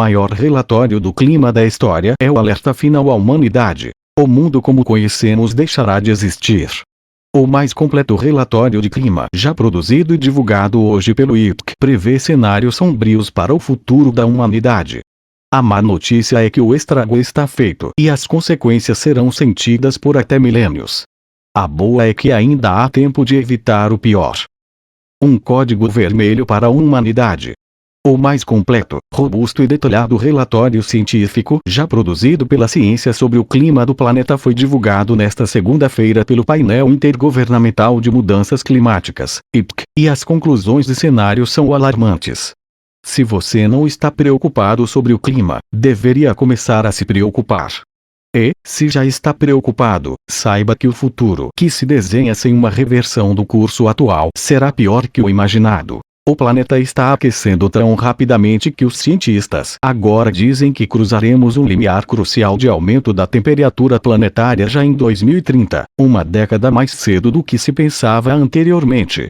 maior relatório do clima da história é o alerta final à humanidade. O mundo como conhecemos deixará de existir. O mais completo relatório de clima já produzido e divulgado hoje pelo IPCC prevê cenários sombrios para o futuro da humanidade. A má notícia é que o estrago está feito e as consequências serão sentidas por até milênios. A boa é que ainda há tempo de evitar o pior. Um código vermelho para a humanidade. O mais completo, robusto e detalhado relatório científico já produzido pela ciência sobre o clima do planeta foi divulgado nesta segunda-feira pelo Painel Intergovernamental de Mudanças Climáticas, IPCC, e as conclusões de cenário são alarmantes. Se você não está preocupado sobre o clima, deveria começar a se preocupar. E, se já está preocupado, saiba que o futuro que se desenha sem uma reversão do curso atual será pior que o imaginado. O planeta está aquecendo tão rapidamente que os cientistas agora dizem que cruzaremos um limiar crucial de aumento da temperatura planetária já em 2030, uma década mais cedo do que se pensava anteriormente.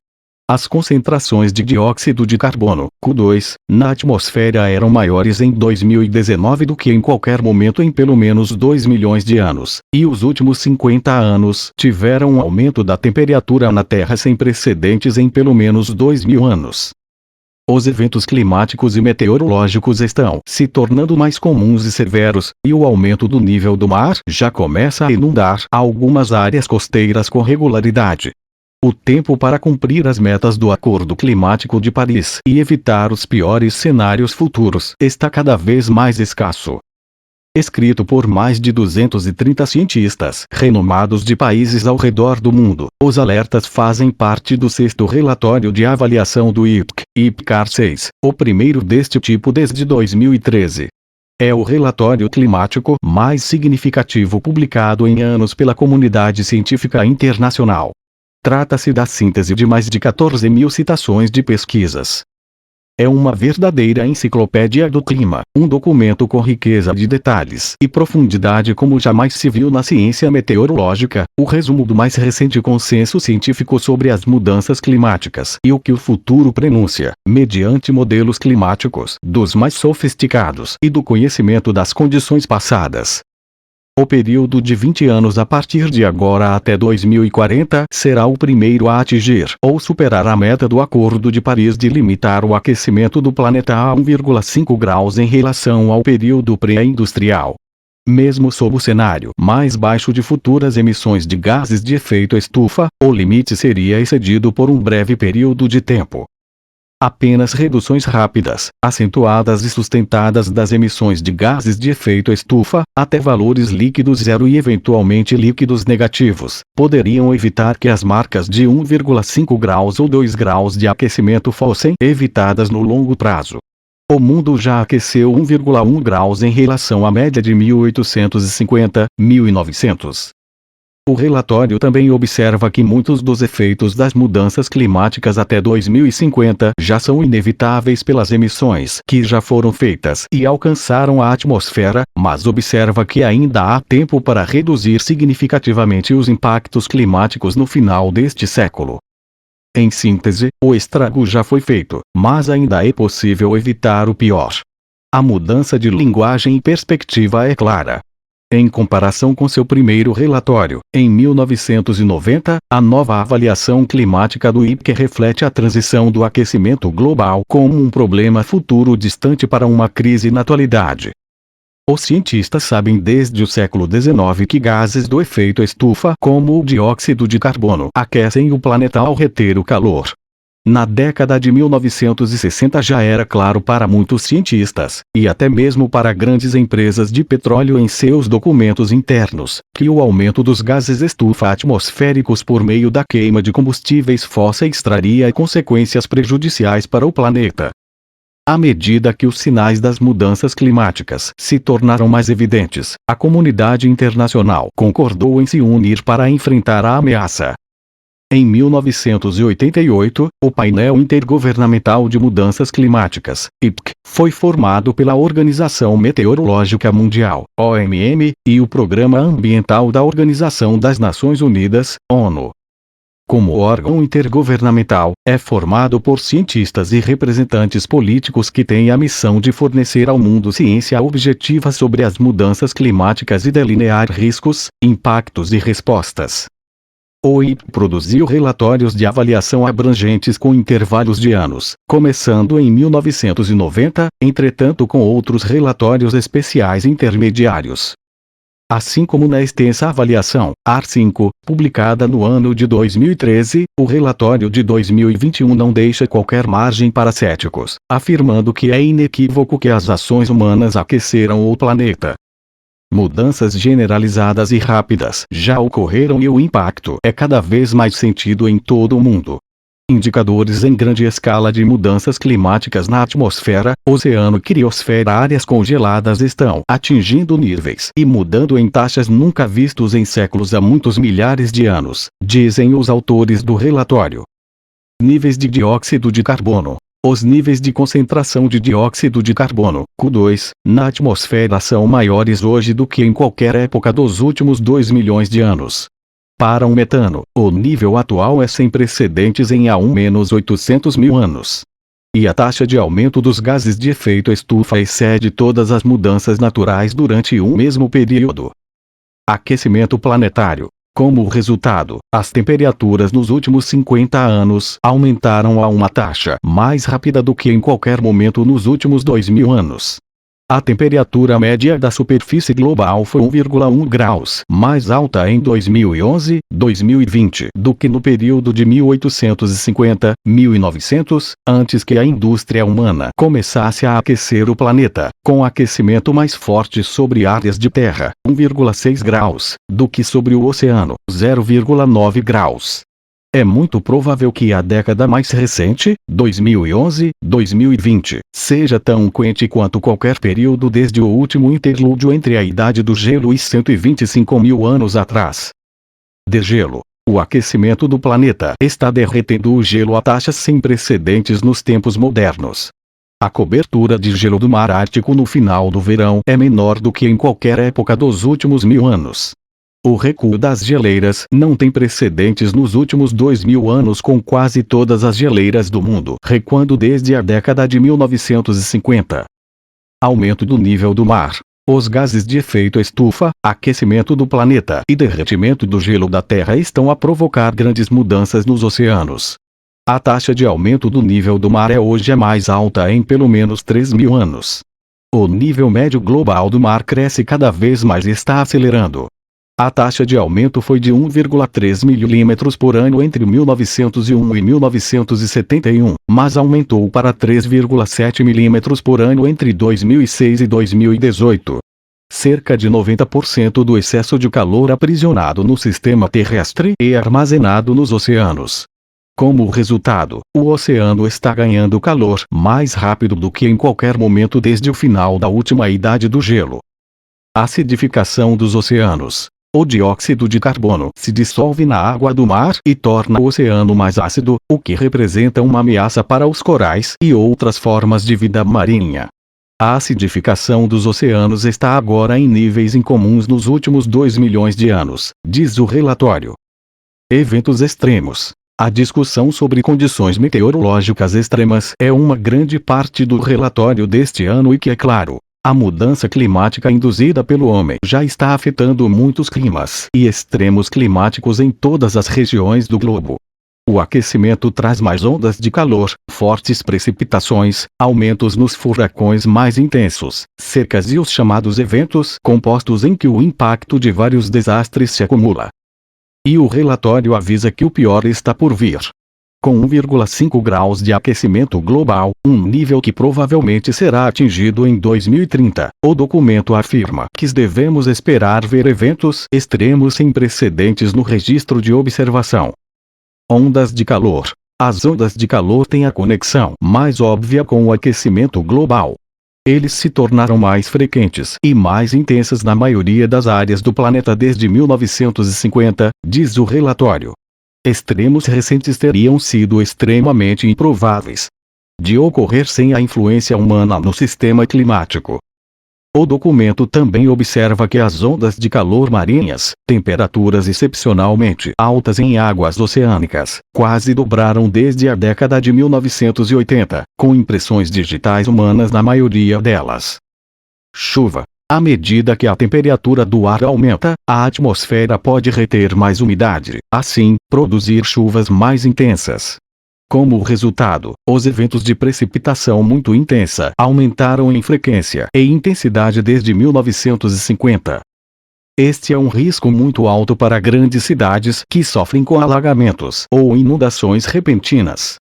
As concentrações de dióxido de carbono, Q2, na atmosfera eram maiores em 2019 do que em qualquer momento em pelo menos 2 milhões de anos, e os últimos 50 anos tiveram um aumento da temperatura na Terra sem precedentes em pelo menos 2.000 anos. Os eventos climáticos e meteorológicos estão se tornando mais comuns e severos, e o aumento do nível do mar já começa a inundar algumas áreas costeiras com regularidade. O tempo para cumprir as metas do Acordo Climático de Paris e evitar os piores cenários futuros está cada vez mais escasso. Escrito por mais de 230 cientistas renomados de países ao redor do mundo, os alertas fazem parte do 6º relatório de avaliação do IPCC, IPCAR 6, o primeiro deste tipo desde 2013. É o relatório climático mais significativo publicado em anos pela comunidade científica internacional. Trata-se da síntese de mais de 14.000 citações de pesquisas. É uma verdadeira enciclopédia do clima, um documento com riqueza de detalhes e profundidade como jamais se viu na ciência meteorológica, o resumo do mais recente consenso científico sobre as mudanças climáticas e o que o futuro prenuncia, mediante modelos climáticos dos mais sofisticados e do conhecimento das condições passadas. O período de 20 anos a partir de agora até 2040 será o primeiro a atingir ou superar a meta do Acordo de Paris de limitar o aquecimento do planeta a 1,5 graus em relação ao período pré-industrial. Mesmo sob o cenário mais baixo de futuras emissões de gases de efeito estufa, o limite seria excedido por um breve período de tempo. Apenas reduções rápidas, acentuadas e sustentadas das emissões de gases de efeito estufa, até valores líquidos zero e eventualmente líquidos negativos, poderiam evitar que as marcas de 1,5 graus ou 2 graus de aquecimento fossem evitadas no longo prazo. O mundo já aqueceu 1,1 graus em relação à média de 1850-1900. O relatório também observa que muitos dos efeitos das mudanças climáticas até 2050 já são inevitáveis pelas emissões que já foram feitas e alcançaram a atmosfera, mas observa que ainda há tempo para reduzir significativamente os impactos climáticos no final deste século. Em síntese, o estrago já foi feito, mas ainda é possível evitar o pior. A mudança de linguagem e perspectiva é clara. Em comparação com seu primeiro relatório, em 1990, a nova avaliação climática do IPCC reflete a transição do aquecimento global como um problema futuro distante para uma crise na atualidade. Os cientistas sabem desde o século XIX que gases do efeito estufa, como o dióxido de carbono, aquecem o planeta ao reter o calor. Na década de 1960 já era claro para muitos cientistas, e até mesmo para grandes empresas de petróleo em seus documentos internos, que o aumento dos gases estufa atmosféricos por meio da queima de combustíveis fósseis traria consequências prejudiciais para o planeta. À medida que os sinais das mudanças climáticas se tornaram mais evidentes, a comunidade internacional concordou em se unir para enfrentar a ameaça. Em 1988, o Painel Intergovernamental de Mudanças Climáticas, IPCC, foi formado pela Organização Meteorológica Mundial, OMM, e o Programa Ambiental da Organização das Nações Unidas, ONU. como órgão intergovernamental, é formado por cientistas e representantes políticos que têm a missão de fornecer ao mundo ciência objetiva sobre as mudanças climáticas e delinear riscos, impactos e respostas. O IPCC produziu relatórios de avaliação abrangentes com intervalos de anos, começando em 1990, entretanto com outros relatórios especiais intermediários. Assim como na extensa avaliação, AR5, publicada no ano de 2013, o relatório de 2021 não deixa qualquer margem para céticos, afirmando que é inequívoco que as ações humanas aqueceram o planeta. Mudanças generalizadas e rápidas já ocorreram e o impacto é cada vez mais sentido em todo o mundo. Indicadores em grande escala de mudanças climáticas na atmosfera, oceano e criosfera, áreas congeladas estão atingindo níveis e mudando em taxas nunca vistos em séculos há muitos milhares de anos, dizem os autores do relatório. Níveis de dióxido de carbono. Os níveis de concentração de dióxido de carbono, Q2, na atmosfera são maiores hoje do que em qualquer época dos últimos 2 milhões de anos. Para o metano, o nível atual é sem precedentes em há menos 800 mil anos. E a taxa de aumento dos gases de efeito estufa excede todas as mudanças naturais durante um mesmo período. Aquecimento planetário. Como resultado, as temperaturas nos últimos 50 anos aumentaram a uma taxa mais rápida do que em qualquer momento nos últimos 2000 anos. A temperatura média da superfície global foi 1,1 graus mais alta em 2011-2020 do que no período de 1850-1900, antes que a indústria humana começasse a aquecer o planeta, com aquecimento mais forte sobre áreas de terra, 1,6 graus, do que sobre o oceano, 0,9 graus. É muito provável que a década mais recente, 2011-2020, seja tão quente quanto qualquer período desde o último interlúdio entre a Idade do Gelo e 125 mil anos atrás. Degelo. O aquecimento do planeta está derretendo o gelo a taxas sem precedentes nos tempos modernos. A cobertura de gelo do Mar Ártico no final do verão é menor do que em qualquer época dos últimos 1000 anos. O recuo das geleiras não tem precedentes nos últimos 2000 anos, com quase todas as geleiras do mundo recuando desde a década de 1950. Aumento do nível do mar. Os gases de efeito estufa, aquecimento do planeta e derretimento do gelo da Terra estão a provocar grandes mudanças nos oceanos. A taxa de aumento do nível do mar é hoje a mais alta em pelo menos 3.000 anos. O nível médio global do mar cresce cada vez mais e está acelerando. A taxa de aumento foi de 1,3 milímetros por ano entre 1901 e 1971, mas aumentou para 3,7 milímetros por ano entre 2006 e 2018. Cerca de 90% do excesso de calor aprisionado no sistema terrestre é armazenado nos oceanos. Como resultado, o oceano está ganhando calor mais rápido do que em qualquer momento desde o final da última Idade do Gelo. Acidificação dos oceanos. O dióxido de carbono se dissolve na água do mar e torna o oceano mais ácido, o que representa uma ameaça para os corais e outras formas de vida marinha. A acidificação dos oceanos está agora em níveis incomuns nos últimos 2 milhões de anos, diz o relatório. Eventos extremos. A discussão sobre condições meteorológicas extremas é uma grande parte do relatório deste ano e que, é claro, a mudança climática induzida pelo homem já está afetando muitos climas e extremos climáticos em todas as regiões do globo. O aquecimento traz mais ondas de calor, fortes precipitações, aumentos nos furacões mais intensos, secas e os chamados eventos compostos em que o impacto de vários desastres se acumula. E o relatório avisa que o pior está por vir. Com 1,5 graus de aquecimento global, um nível que provavelmente será atingido em 2030, o documento afirma que devemos esperar ver eventos extremos sem precedentes no registro de observação. Ondas de calor. As ondas de calor têm a conexão mais óbvia com o aquecimento global. Eles se tornaram mais frequentes e mais intensas na maioria das áreas do planeta desde 1950, diz o relatório. Extremos recentes teriam sido extremamente improváveis de ocorrer sem a influência humana no sistema climático. O documento também observa que as ondas de calor marinhas, temperaturas excepcionalmente altas em águas oceânicas, quase dobraram desde a década de 1980, com impressões digitais humanas na maioria delas. Chuva. À medida que a temperatura do ar aumenta, a atmosfera pode reter mais umidade, assim, produzir chuvas mais intensas. Como resultado, os eventos de precipitação muito intensa aumentaram em frequência e intensidade desde 1950. Este é um risco muito alto para grandes cidades que sofrem com alagamentos ou inundações repentinas.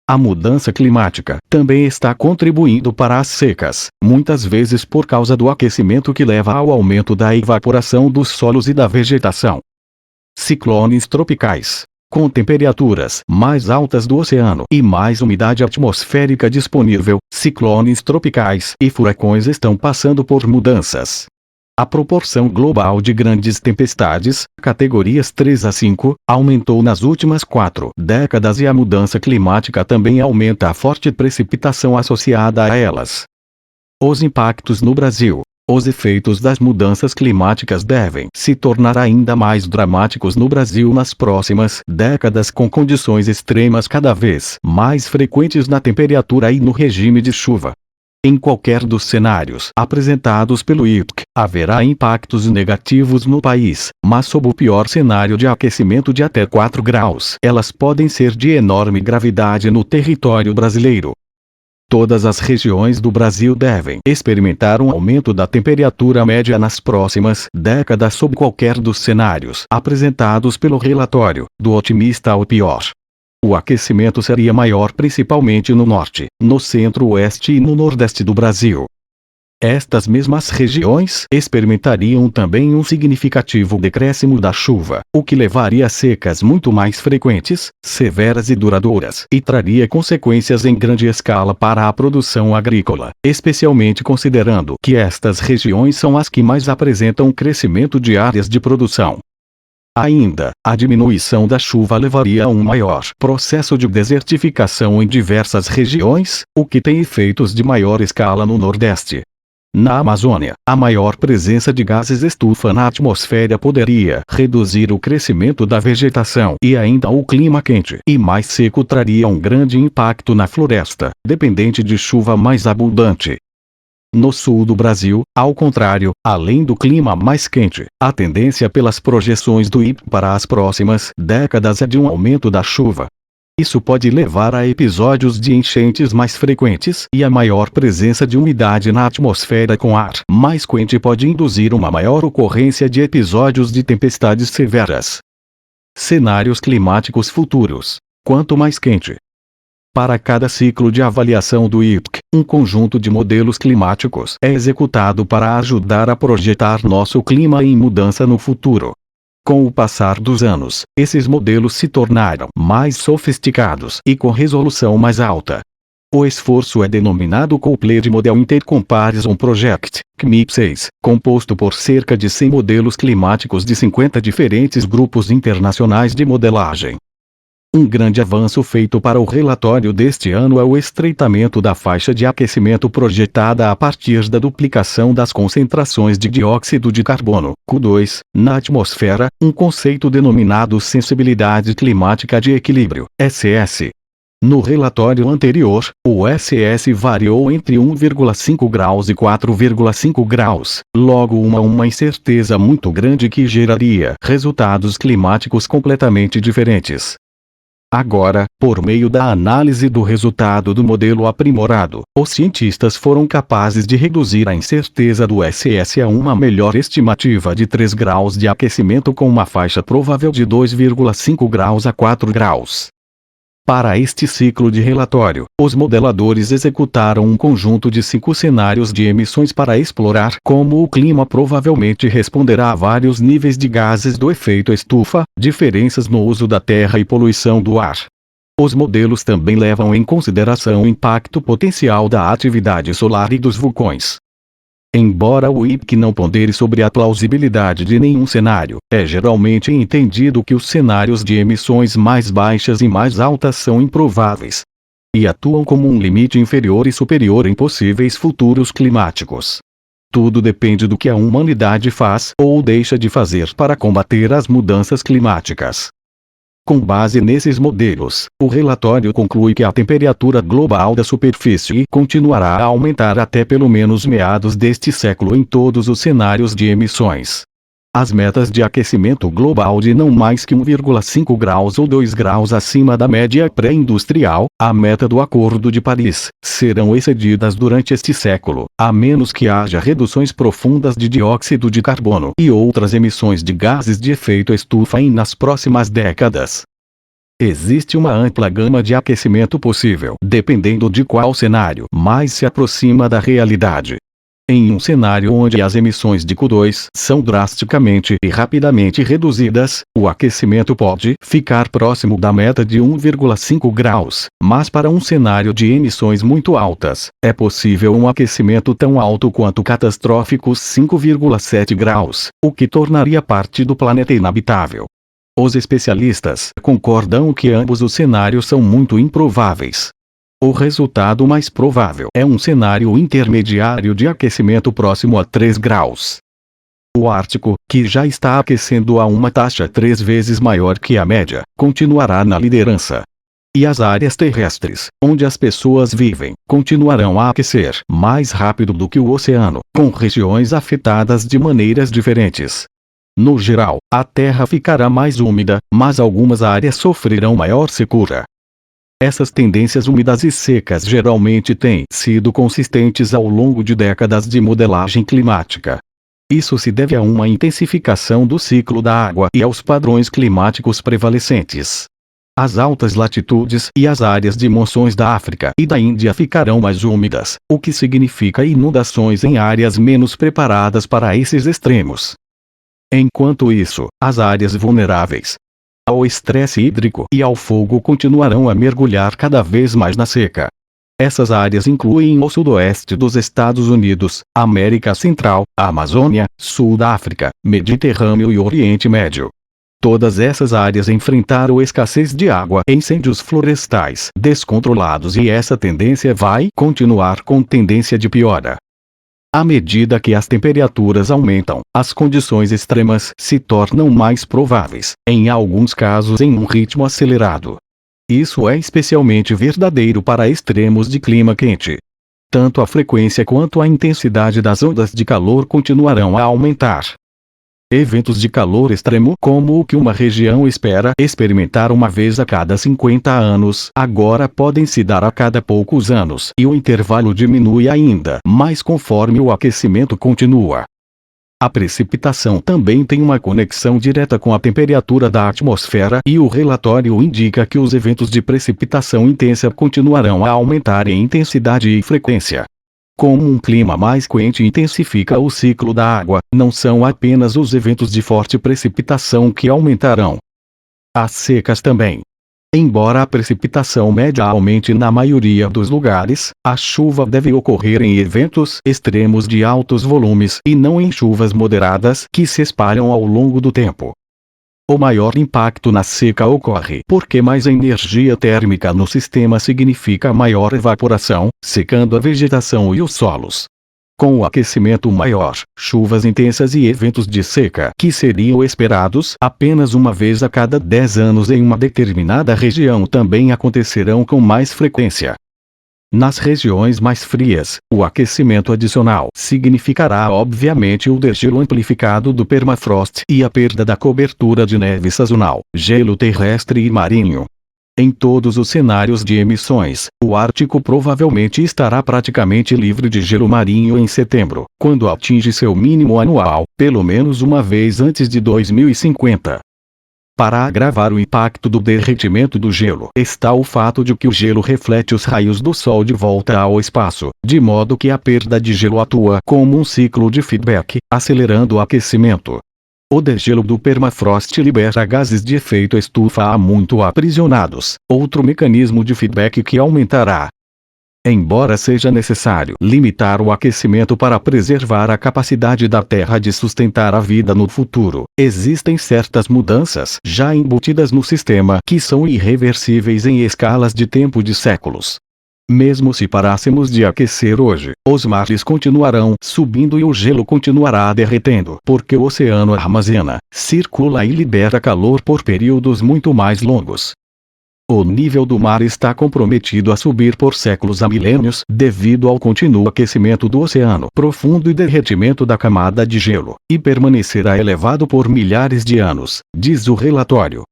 A mudança climática também está contribuindo para as secas, muitas vezes por causa do aquecimento que leva ao aumento da evaporação dos solos e da vegetação. Ciclones tropicais. Com temperaturas mais altas do oceano e mais umidade atmosférica disponível, ciclones tropicais e furacões estão passando por mudanças. A proporção global de grandes tempestades, categorias 3 a 5, aumentou nas últimas 4 décadas e a mudança climática também aumenta a forte precipitação associada a elas. Os impactos no Brasil. Os efeitos das mudanças climáticas devem se tornar ainda mais dramáticos no Brasil nas próximas décadas, com condições extremas cada vez mais frequentes na temperatura e no regime de chuva. Em qualquer dos cenários apresentados pelo IPCC, haverá impactos negativos no país, mas sob o pior cenário de aquecimento de até 4 graus, elas podem ser de enorme gravidade no território brasileiro. Todas as regiões do Brasil devem experimentar um aumento da temperatura média nas próximas décadas sob qualquer dos cenários apresentados pelo relatório, do otimista ao pior. O aquecimento seria maior principalmente no norte, no centro-oeste e no nordeste do Brasil. Estas mesmas regiões experimentariam também um significativo decréscimo da chuva, o que levaria a secas muito mais frequentes, severas e duradouras, e traria consequências em grande escala para a produção agrícola, especialmente considerando que estas regiões são as que mais apresentam crescimento de áreas de produção. Ainda, a diminuição da chuva levaria a um maior processo de desertificação em diversas regiões, o que tem efeitos de maior escala no Nordeste. Na Amazônia, a maior presença de gases estufa na atmosfera poderia reduzir o crescimento da vegetação e ainda o clima quente e mais seco traria um grande impacto na floresta, dependente de chuva mais abundante. No sul do Brasil, ao contrário, além do clima mais quente, a tendência pelas projeções do IPCC para as próximas décadas é de um aumento da chuva. Isso pode levar a episódios de enchentes mais frequentes e a maior presença de umidade na atmosfera com ar mais quente pode induzir uma maior ocorrência de episódios de tempestades severas. Cenários climáticos futuros. Quanto mais quente. Para cada ciclo de avaliação do IPCC, um conjunto de modelos climáticos é executado para ajudar a projetar nosso clima em mudança no futuro. Com o passar dos anos, esses modelos se tornaram mais sofisticados e com resolução mais alta. O esforço é denominado Coupled Model Intercomparison Project, CMIP6, composto por cerca de 100 modelos climáticos de 50 diferentes grupos internacionais de modelagem. Um grande avanço feito para o relatório deste ano é o estreitamento da faixa de aquecimento projetada a partir da duplicação das concentrações de dióxido de carbono, Q2, na atmosfera, um conceito denominado Sensibilidade Climática de Equilíbrio, SS. No relatório anterior, o SS variou entre 1,5 graus e 4,5 graus, logo uma incerteza muito grande que geraria resultados climáticos completamente diferentes. Agora, por meio da análise do resultado do modelo aprimorado, os cientistas foram capazes de reduzir a incerteza do SS a uma melhor estimativa de 3 graus de aquecimento com uma faixa provável de 2,5 graus a 4 graus. Para este ciclo de relatório, os modeladores executaram um conjunto de 5 cenários de emissões para explorar como o clima provavelmente responderá a vários níveis de gases do efeito estufa, diferenças no uso da terra e poluição do ar. Os modelos também levam em consideração o impacto potencial da atividade solar e dos vulcões. Embora o IPCC não pondere sobre a plausibilidade de nenhum cenário, é geralmente entendido que os cenários de emissões mais baixas e mais altas são improváveis e atuam como um limite inferior e superior em possíveis futuros climáticos. Tudo depende do que a humanidade faz ou deixa de fazer para combater as mudanças climáticas. Com base nesses modelos, o relatório conclui que a temperatura global da superfície continuará a aumentar até pelo menos meados deste século em todos os cenários de emissões. As metas de aquecimento global de não mais que 1,5 graus ou 2 graus acima da média pré-industrial, a meta do Acordo de Paris, serão excedidas durante este século, a menos que haja reduções profundas de dióxido de carbono e outras emissões de gases de efeito estufa nas próximas décadas. Existe uma ampla gama de aquecimento possível, dependendo de qual cenário mais se aproxima da realidade. Em um cenário onde as emissões de CO2 são drasticamente e rapidamente reduzidas, o aquecimento pode ficar próximo da meta de 1,5 graus, mas para um cenário de emissões muito altas, é possível um aquecimento tão alto quanto catastróficos 5,7 graus, o que tornaria parte do planeta inabitável. Os especialistas concordam que ambos os cenários são muito improváveis. O resultado mais provável é um cenário intermediário de aquecimento próximo a 3 graus. O Ártico, que já está aquecendo a uma taxa 3 vezes maior que a média, continuará na liderança. E as áreas terrestres, onde as pessoas vivem, continuarão a aquecer mais rápido do que o oceano, com regiões afetadas de maneiras diferentes. No geral, a Terra ficará mais úmida, mas algumas áreas sofrerão maior secura. Essas tendências úmidas e secas geralmente têm sido consistentes ao longo de décadas de modelagem climática. Isso se deve a uma intensificação do ciclo da água e aos padrões climáticos prevalecentes. As altas latitudes e as áreas de monções da África e da Índia ficarão mais úmidas, o que significa inundações em áreas menos preparadas para esses extremos. Enquanto isso, as áreas vulneráveis ao estresse hídrico e ao fogo continuarão a mergulhar cada vez mais na seca. Essas áreas incluem o sudoeste dos Estados Unidos, América Central, a Amazônia, sul da África, Mediterrâneo e Oriente Médio. Todas essas áreas enfrentaram escassez de água, incêndios florestais descontrolados e essa tendência vai continuar com tendência de piora. À medida que as temperaturas aumentam, as condições extremas se tornam mais prováveis, em alguns casos em um ritmo acelerado. Isso é especialmente verdadeiro para extremos de clima quente. Tanto a frequência quanto a intensidade das ondas de calor continuarão a aumentar. Eventos de calor extremo, como o que uma região espera experimentar uma vez a cada 50 anos, agora podem se dar a cada poucos anos e o intervalo diminui ainda mais conforme o aquecimento continua. A precipitação também tem uma conexão direta com a temperatura da atmosfera e o relatório indica que os eventos de precipitação intensa continuarão a aumentar em intensidade e frequência. Como um clima mais quente intensifica o ciclo da água, não são apenas os eventos de forte precipitação que aumentarão. As secas também. Embora a precipitação média aumente na maioria dos lugares, a chuva deve ocorrer em eventos extremos de altos volumes e não em chuvas moderadas que se espalham ao longo do tempo. O maior impacto na seca ocorre porque mais energia térmica no sistema significa maior evaporação, secando a vegetação e os solos. Com o aquecimento maior, chuvas intensas e eventos de seca que seriam esperados apenas uma vez a cada 10 anos em uma determinada região também acontecerão com mais frequência. Nas regiões mais frias, o aquecimento adicional significará obviamente o degelo amplificado do permafrost e a perda da cobertura de neve sazonal, gelo terrestre e marinho. Em todos os cenários de emissões, o Ártico provavelmente estará praticamente livre de gelo marinho em setembro, quando atinge seu mínimo anual, pelo menos uma vez antes de 2050. Para agravar o impacto do derretimento do gelo está o fato de que o gelo reflete os raios do Sol de volta ao espaço, de modo que a perda de gelo atua como um ciclo de feedback, acelerando o aquecimento. O degelo do permafrost libera gases de efeito estufa há muito aprisionados, outro mecanismo de feedback que aumentará. Embora seja necessário limitar o aquecimento para preservar a capacidade da Terra de sustentar a vida no futuro, existem certas mudanças já embutidas no sistema que são irreversíveis em escalas de tempo de séculos. Mesmo se parássemos de aquecer hoje, os mares continuarão subindo e o gelo continuará derretendo, porque o oceano armazena, circula e libera calor por períodos muito mais longos. O nível do mar está comprometido a subir por séculos a milênios devido ao contínuo aquecimento do oceano profundo e derretimento da camada de gelo, e permanecerá elevado por milhares de anos, diz o relatório.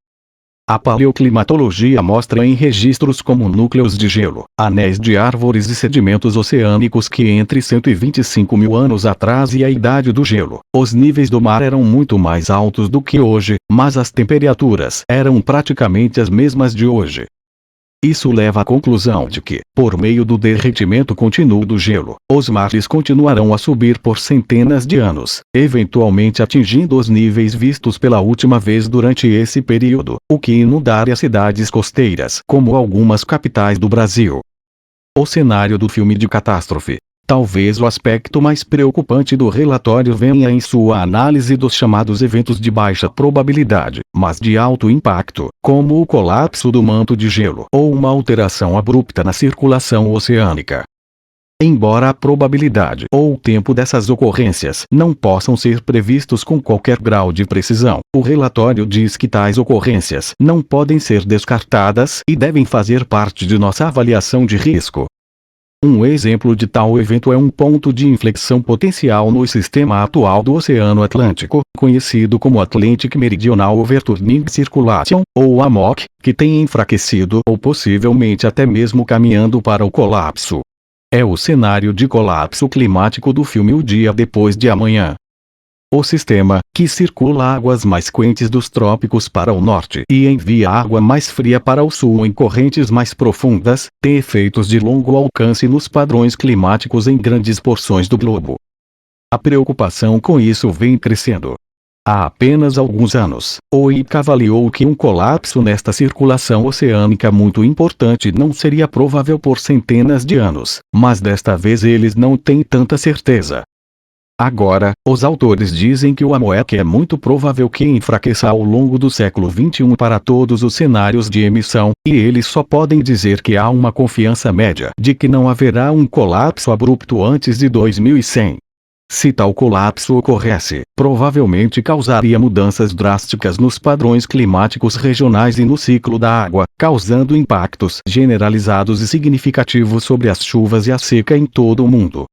A paleoclimatologia mostra em registros como núcleos de gelo, anéis de árvores e sedimentos oceânicos que entre 125 mil anos atrás e a idade do gelo, os níveis do mar eram muito mais altos do que hoje, mas as temperaturas eram praticamente as mesmas de hoje. Isso leva à conclusão de que, por meio do derretimento contínuo do gelo, os mares continuarão a subir por centenas de anos, eventualmente atingindo os níveis vistos pela última vez durante esse período, o que inundaria cidades costeiras como algumas capitais do Brasil. O cenário do filme de catástrofe. Talvez o aspecto mais preocupante do relatório venha em sua análise dos chamados eventos de baixa probabilidade, mas de alto impacto, como o colapso do manto de gelo ou uma alteração abrupta na circulação oceânica. Embora a probabilidade ou o tempo dessas ocorrências não possam ser previstos com qualquer grau de precisão, o relatório diz que tais ocorrências não podem ser descartadas e devem fazer parte de nossa avaliação de risco. Um exemplo de tal evento é um ponto de inflexão potencial no sistema atual do Oceano Atlântico, conhecido como Atlantic Meridional Overturning Circulation, ou AMOC, que tem enfraquecido ou possivelmente até mesmo caminhando para o colapso. É o cenário de colapso climático do filme O Dia Depois de Amanhã. O sistema, que circula águas mais quentes dos trópicos para o norte e envia água mais fria para o sul em correntes mais profundas, tem efeitos de longo alcance nos padrões climáticos em grandes porções do globo. A preocupação com isso vem crescendo. Há apenas alguns anos, o IPCC avaliou que um colapso nesta circulação oceânica muito importante não seria provável por centenas de anos, mas desta vez eles não têm tanta certeza. Agora, os autores dizem que o AMOC é muito provável que enfraqueça ao longo do século XXI para todos os cenários de emissão, e eles só podem dizer que há uma confiança média de que não haverá um colapso abrupto antes de 2100. Se tal colapso ocorresse, provavelmente causaria mudanças drásticas nos padrões climáticos regionais e no ciclo da água, causando impactos generalizados e significativos sobre as chuvas e a seca em todo o mundo.